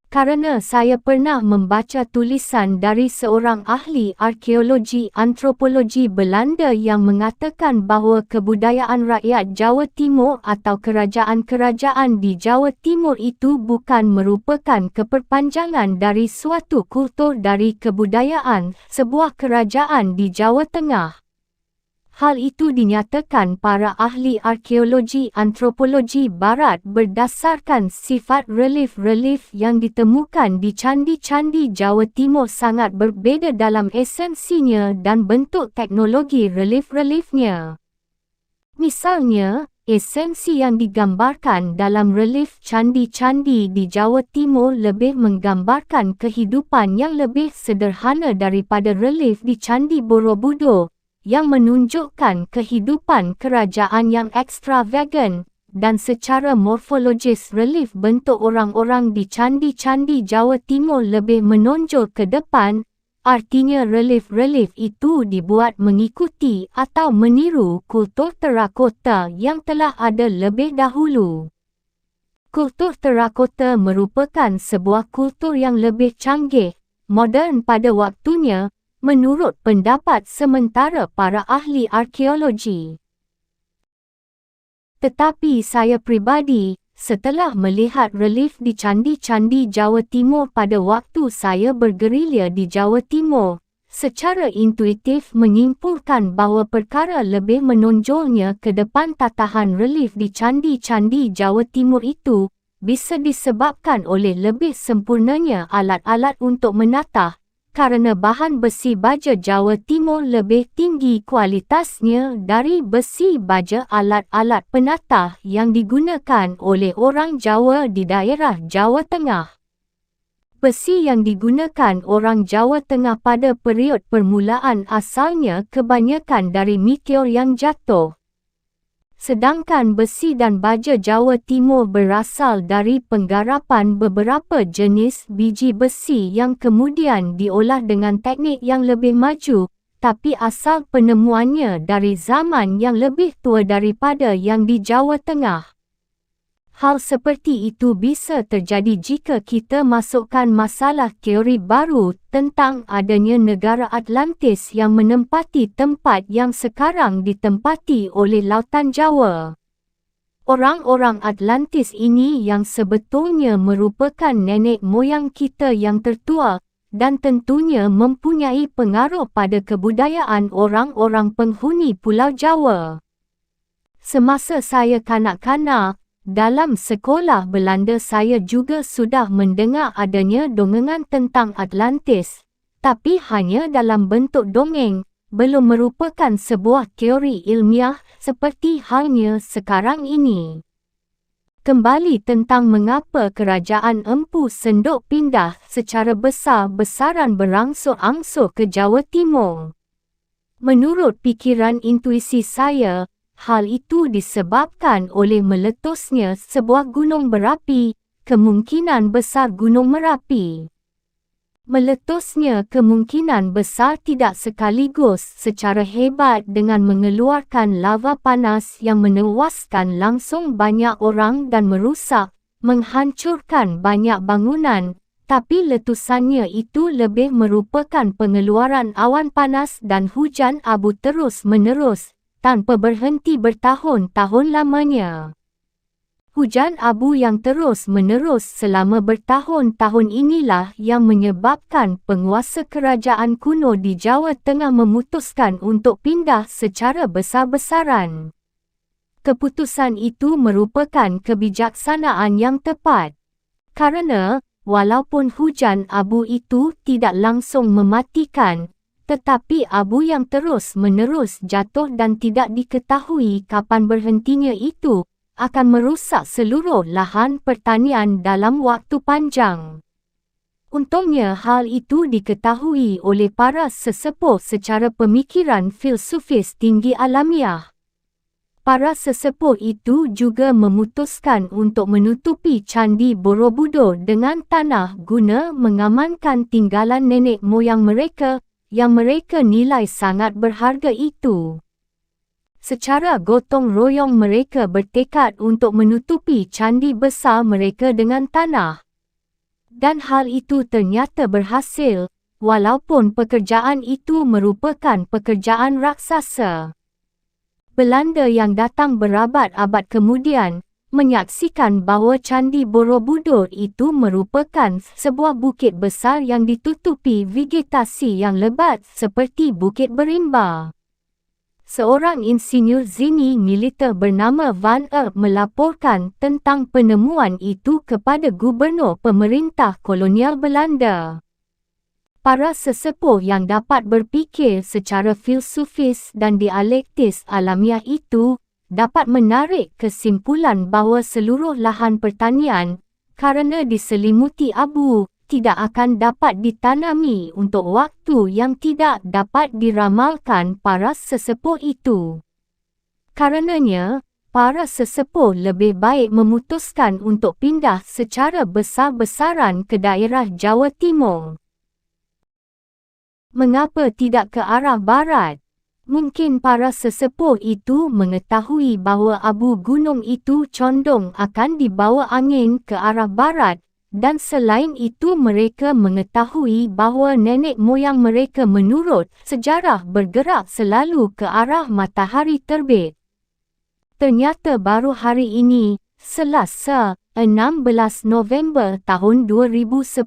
Karena saya pernah membaca tulisan dari seorang ahli arkeologi antropologi Belanda yang mengatakan bahawa kebudayaan rakyat Jawa Timur atau kerajaan-kerajaan di Jawa Timur itu bukan merupakan keperpanjangan dari suatu kultur dari kebudayaan sebuah kerajaan di Jawa Tengah. Hal itu dinyatakan para ahli arkeologi antropologi barat berdasarkan sifat relief-relief yang ditemukan di candi-candi Jawa Timur sangat berbeza dalam esensinya dan bentuk teknologi relief-reliefnya. Misalnya, esensi yang digambarkan dalam relief candi-candi di Jawa Timur lebih menggambarkan kehidupan yang lebih sederhana daripada relief di Candi Borobudur, yang menunjukkan kehidupan kerajaan yang ekstravagan, dan secara morfologis relief bentuk orang-orang di candi-candi Jawa Timur lebih menonjol ke depan, artinya relief-relief itu dibuat mengikuti atau meniru kultur terakota yang telah ada lebih dahulu. Kultur terakota merupakan sebuah kultur yang lebih canggih, moden pada waktunya, menurut pendapat sementara para ahli arkeologi. Tetapi saya pribadi, setelah melihat relief di candi-candi Jawa Timur pada waktu saya bergerilya di Jawa Timur, secara intuitif menyimpulkan bahawa perkara lebih menonjolnya ke depan tatahan relief di candi-candi Jawa Timur itu bisa disebabkan oleh lebih sempurnanya alat-alat untuk menatah, kerana bahan besi baja Jawa Timur lebih tinggi kualitasnya dari besi baja alat-alat penatah yang digunakan oleh orang Jawa di daerah Jawa Tengah. Besi yang digunakan orang Jawa Tengah pada period permulaan asalnya kebanyakan dari meteor yang jatuh. Sedangkan besi dan baja Jawa Timur berasal dari penggarapan beberapa jenis biji besi yang kemudian diolah dengan teknik yang lebih maju, tapi asal penemuannya dari zaman yang lebih tua daripada yang di Jawa Tengah. Hal seperti itu bisa terjadi jika kita masukkan masalah teori baru tentang adanya negara Atlantis yang menempati tempat yang sekarang ditempati oleh Lautan Jawa. Orang-orang Atlantis ini yang sebetulnya merupakan nenek moyang kita yang tertua dan tentunya mempunyai pengaruh pada kebudayaan orang-orang penghuni Pulau Jawa. Semasa saya kanak-kanak, dalam sekolah Belanda saya juga sudah mendengar adanya dongeng tentang Atlantis, tapi hanya dalam bentuk dongeng, belum merupakan sebuah teori ilmiah seperti halnya sekarang ini. Kembali tentang mengapa kerajaan Empu Sendok pindah secara besar-besaran berangsur-angsur ke Jawa Timur. Menurut pikiran intuisi saya, hal itu disebabkan oleh meletusnya sebuah gunung berapi, kemungkinan besar Gunung Merapi. Meletusnya kemungkinan besar tidak sekaligus secara hebat dengan mengeluarkan lava panas yang menewaskan langsung banyak orang dan merusak, menghancurkan banyak bangunan, tapi letusannya itu lebih merupakan pengeluaran awan panas dan hujan abu terus-menerus, tanpa berhenti bertahun-tahun lamanya. Hujan abu yang terus-menerus selama bertahun-tahun inilah yang menyebabkan penguasa kerajaan kuno di Jawa Tengah memutuskan untuk pindah secara besar-besaran. Keputusan itu merupakan kebijaksanaan yang tepat. Kerana, walaupun hujan abu itu tidak langsung mematikan, tetapi abu yang terus-menerus jatuh dan tidak diketahui kapan berhentinya itu, akan merusak seluruh lahan pertanian dalam waktu panjang. Untungnya hal itu diketahui oleh para sesepuh secara pemikiran filsufis tinggi alamiah. Para sesepuh itu juga memutuskan untuk menutupi Candi Borobudur dengan tanah guna mengamankan tinggalan nenek moyang mereka, yang mereka nilai sangat berharga itu. Secara gotong royong mereka bertekad untuk menutupi candi besar mereka dengan tanah. Dan hal itu ternyata berhasil, walaupun pekerjaan itu merupakan pekerjaan raksasa. Belanda yang datang berabad-abad kemudian, menyaksikan bahawa Candi Borobudur itu merupakan sebuah bukit besar yang ditutupi vegetasi yang lebat seperti Bukit Berimba. Seorang insinyur zini militer bernama Van Erp melaporkan tentang penemuan itu kepada gubernur pemerintah kolonial Belanda. Para sesepuh yang dapat berfikir secara filsufis dan dialektis alamiah itu, dapat menarik kesimpulan bahawa seluruh lahan pertanian, kerana diselimuti abu, tidak akan dapat ditanami untuk waktu yang tidak dapat diramalkan para sesepuh itu. Karenanya, para sesepuh lebih baik memutuskan untuk pindah secara besar-besaran ke daerah Jawa Timur. Mengapa tidak ke arah barat? Mungkin para sesepuh itu mengetahui bahawa abu gunung itu condong akan dibawa angin ke arah barat, dan selain itu mereka mengetahui bahawa nenek moyang mereka menurut sejarah bergerak selalu ke arah matahari terbit. Ternyata baru hari ini, Selasa, 16 November tahun 2010,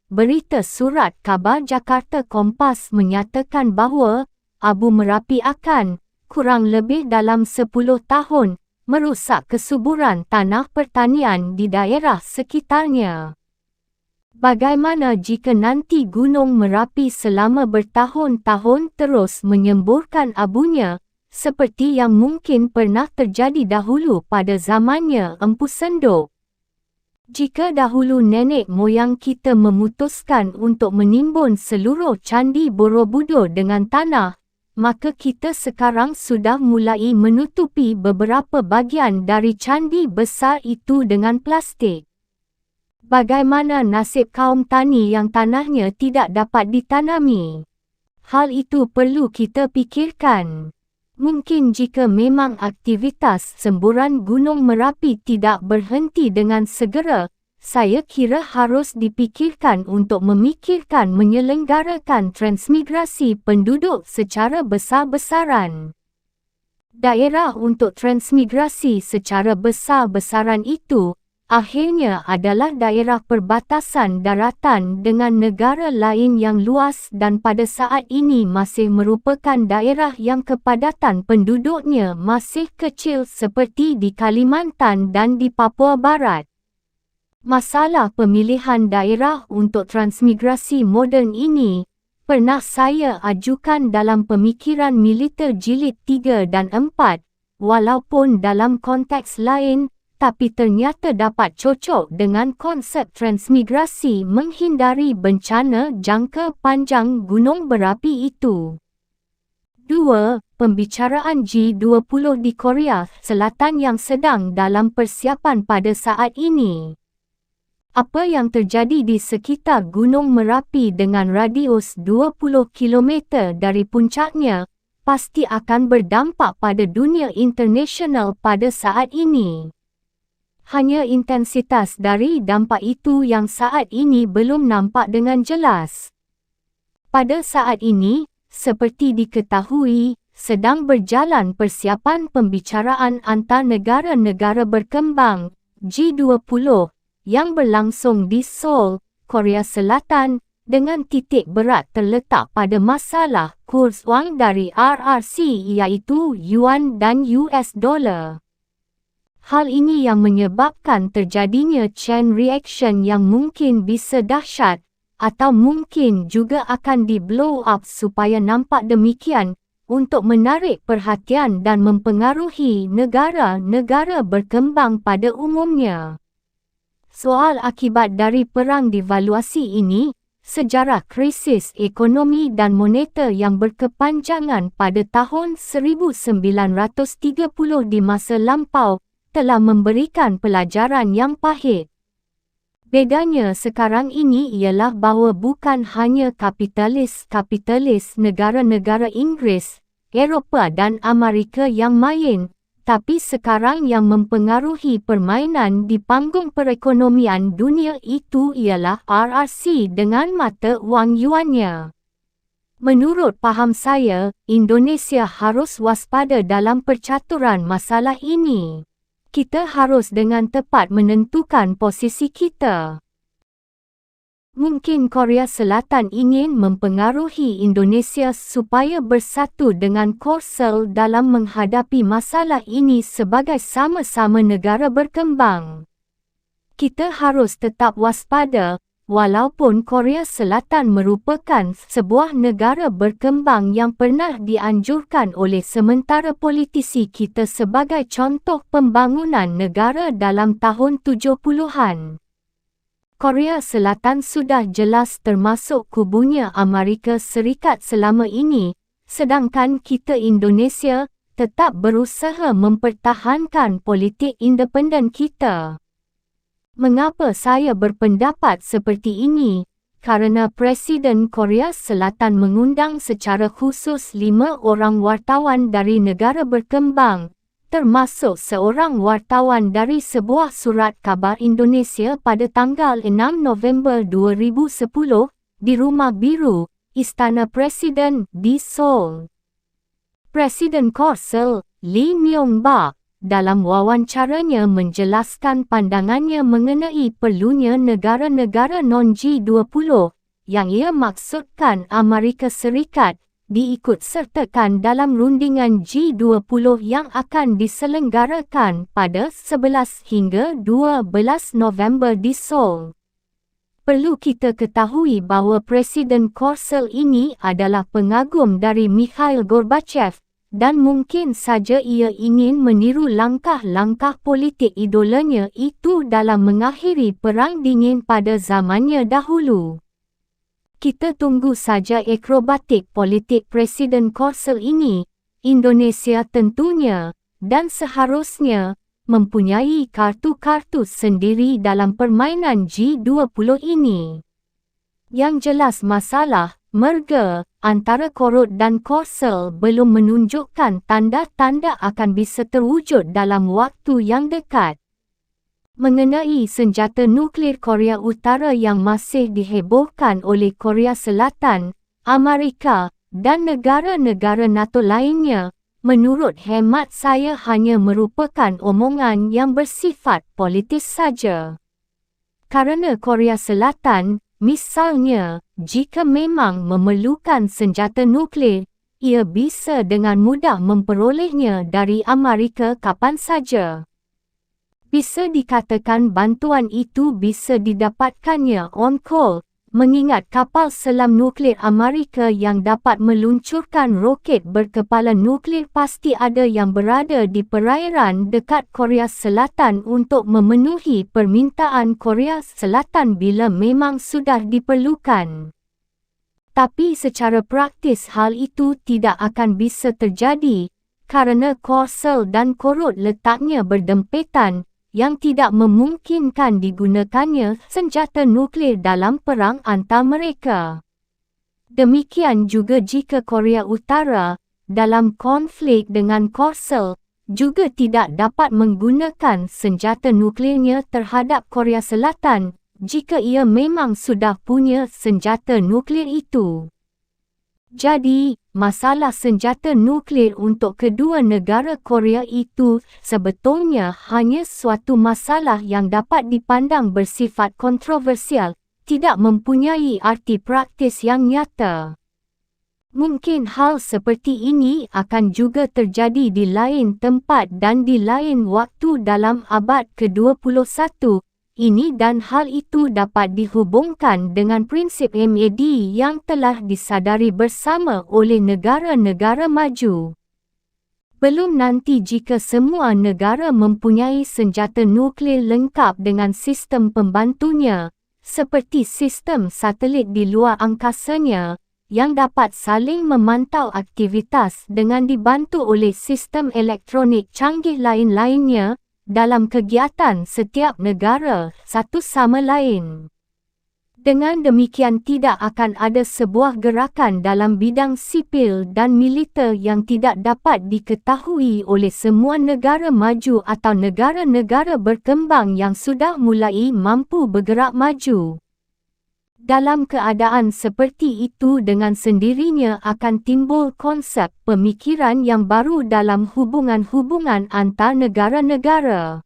berita surat khabar Jakarta Kompas menyatakan bahawa abu Merapi akan, kurang lebih dalam 10 tahun, merusak kesuburan tanah pertanian di daerah sekitarnya. Bagaimana jika nanti Gunung Merapi selama bertahun-tahun terus menyemburkan abunya, seperti yang mungkin pernah terjadi dahulu pada zamannya Empu Sendok? Jika dahulu nenek moyang kita memutuskan untuk menimbun seluruh Candi Borobudur dengan tanah, maka kita sekarang sudah mulai menutupi beberapa bahagian dari candi besar itu dengan plastik. Bagaimana nasib kaum tani yang tanahnya tidak dapat ditanami? Hal itu perlu kita pikirkan. Mungkin jika memang aktivitas semburan Gunung Merapi tidak berhenti dengan segera, saya kira harus dipikirkan untuk memikirkan menyelenggarakan transmigrasi penduduk secara besar-besaran. Daerah untuk transmigrasi secara besar-besaran itu akhirnya adalah daerah perbatasan daratan dengan negara lain yang luas dan pada saat ini masih merupakan daerah yang kepadatan penduduknya masih kecil seperti di Kalimantan dan di Papua Barat. Masalah pemilihan daerah untuk transmigrasi moden ini pernah saya ajukan dalam pemikiran militer jilid 3 dan 4, walaupun dalam konteks lain, tapi ternyata dapat cocok dengan konsep transmigrasi menghindari bencana jangka panjang Gunung Berapi itu. 2. Pembicaraan G20 di Korea Selatan yang sedang dalam persiapan pada saat ini. Apa yang terjadi di sekitar Gunung Merapi dengan radius 20 km dari puncaknya pasti akan berdampak pada dunia internasional pada saat ini. Hanya intensitas dari dampak itu yang saat ini belum nampak dengan jelas. Pada saat ini, seperti diketahui, sedang berjalan persiapan pembicaraan antar negara-negara berkembang, G20, yang berlangsung di Seoul, Korea Selatan, dengan titik berat terletak pada masalah kurs wang dari RRC iaitu Yuan dan US Dollar. Hal ini yang menyebabkan terjadinya chain reaction yang mungkin bisa dahsyat, atau mungkin juga akan di-blow up supaya nampak demikian, untuk menarik perhatian dan mempengaruhi negara-negara berkembang pada umumnya. Soal akibat dari perang devaluasi ini, sejarah krisis ekonomi dan moneter yang berkepanjangan pada tahun 1930 di masa lampau, telah memberikan pelajaran yang pahit. Bedanya sekarang ini ialah bahawa bukan hanya kapitalis negara-negara Inggeris, Eropah dan Amerika yang main, tapi sekarang yang mempengaruhi permainan di panggung perekonomian dunia itu ialah RRC dengan mata wang yuannya. Menurut faham saya, Indonesia harus waspada dalam percaturan masalah ini. Kita harus dengan tepat menentukan posisi kita. Mungkin Korea Selatan ingin mempengaruhi Indonesia supaya bersatu dengan Korsel dalam menghadapi masalah ini sebagai sama-sama negara berkembang. Kita harus tetap waspada, walaupun Korea Selatan merupakan sebuah negara berkembang yang pernah dianjurkan oleh sementara politisi kita sebagai contoh pembangunan negara dalam tahun 70-an. Korea Selatan sudah jelas termasuk kubunya Amerika Serikat selama ini, sedangkan kita Indonesia tetap berusaha mempertahankan politik independen kita. Mengapa saya berpendapat seperti ini? Karena Presiden Korea Selatan mengundang secara khusus 5 orang wartawan dari negara berkembang, termasuk seorang wartawan dari sebuah surat khabar Indonesia pada tanggal 6 November 2010, di Rumah Biru, Istana Presiden di Seoul. Presiden Korsel, Lee Myung-bak, dalam wawancaranya menjelaskan pandangannya mengenai perlunya negara-negara non-G20 yang ia maksudkan Amerika Serikat diikutsertakan dalam rundingan G20 yang akan diselenggarakan pada 11 hingga 12 November di Seoul. Perlu kita ketahui bahawa Presiden Korsel ini adalah pengagum dari Mikhail Gorbachev dan mungkin saja ia ingin meniru langkah-langkah politik idolanya itu dalam mengakhiri Perang Dingin pada zamannya dahulu. Kita tunggu saja akrobatik politik Presiden Korsel ini. Indonesia tentunya, dan seharusnya, mempunyai kartu-kartu sendiri dalam permainan G20 ini. Yang jelas masalah, merger, antara Korut dan Korsel belum menunjukkan tanda-tanda akan bisa terwujud dalam waktu yang dekat. Mengenai senjata nuklear Korea Utara yang masih dihebohkan oleh Korea Selatan, Amerika, dan negara-negara NATO lainnya, menurut hemat saya hanya merupakan omongan yang bersifat politis saja. Kerana Korea Selatan, misalnya, jika memang memerlukan senjata nuklear, ia bisa dengan mudah memperolehnya dari Amerika kapan saja. Bisa dikatakan bantuan itu bisa didapatkannya on call, mengingat kapal selam nuklear Amerika yang dapat meluncurkan roket berkepalan nuklear pasti ada yang berada di perairan dekat Korea Selatan untuk memenuhi permintaan Korea Selatan bila memang sudah diperlukan. Tapi secara praktis hal itu tidak akan bisa terjadi, kerana Korsel dan Korut letaknya berdempetan, yang tidak memungkinkan digunakannya senjata nuklear dalam perang antar mereka. Demikian juga jika Korea Utara, dalam konflik dengan Korsel, juga tidak dapat menggunakan senjata nuklearnya terhadap Korea Selatan, jika ia memang sudah punya senjata nuklear itu. Jadi, masalah senjata nuklear untuk kedua negara Korea itu sebetulnya hanya suatu masalah yang dapat dipandang bersifat kontroversial, tidak mempunyai arti praktis yang nyata. Mungkin hal seperti ini akan juga terjadi di lain tempat dan di lain waktu dalam abad ke-21. Ini dan hal itu dapat dihubungkan dengan prinsip MAD yang telah disadari bersama oleh negara-negara maju. Belum nanti jika semua negara mempunyai senjata nuklear lengkap dengan sistem pembantunya, seperti sistem satelit di luar angkasanya, yang dapat saling memantau aktivitas dengan dibantu oleh sistem elektronik canggih lain-lainnya, dalam kegiatan setiap negara satu sama lain. Dengan demikian tidak akan ada sebuah gerakan dalam bidang sipil dan militer yang tidak dapat diketahui oleh semua negara maju atau negara-negara berkembang yang sudah mulai mampu bergerak maju. Dalam keadaan seperti itu dengan sendirinya akan timbul konsep pemikiran yang baru dalam hubungan-hubungan antar negara-negara.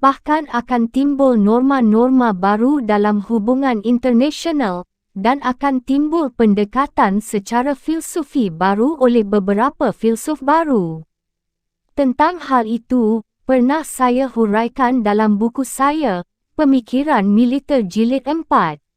Bahkan akan timbul norma-norma baru dalam hubungan internasional, dan akan timbul pendekatan secara filsufi baru oleh beberapa filsuf baru. Tentang hal itu, pernah saya huraikan dalam buku saya, Pemikiran Militer Jilid 4.